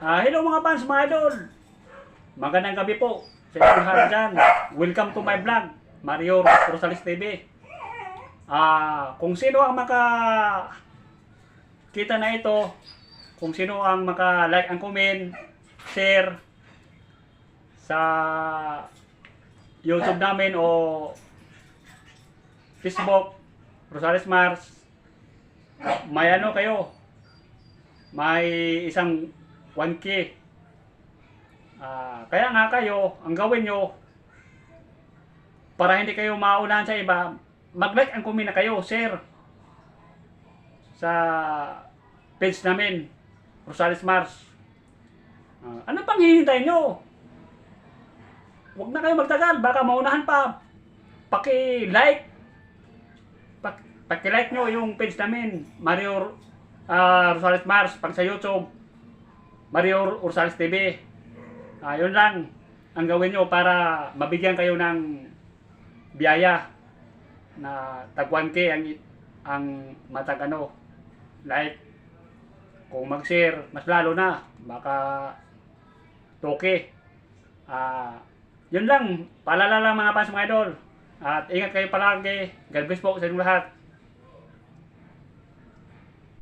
Hello mga fans, mga idol. Magandang gabi po sa inyong lahat dyan. Welcome to my vlog, Mario Rosales TV. Kung sino ang kita na ito, kung sino ang maka-like and comment, share sa YouTube namin o Facebook, Rosales Mars, may ano kayo, may isang 1K. Kaya nga kayo, ang gawin nyo, para hindi kayo maunahan sa iba, mag-like and comment na kayo, share sa page namin, Rosales Mars. Ano pang hinihintay nyo? Huwag na kayo magtagal, baka maunahan pa. Paki-like nyo yung page namin, Mario Rosales Mars. Pag sa YouTube, Mario Rosales TV. Yun lang ang gawin nyo para mabigyan kayo ng biyaya na tag 1K ang matag like. Kung mag-share, mas lalo na, baka 2K. Yun lang, paalala lang mga fans, mga idol. At ingat kayo palagi. God bless po sa inyong lahat.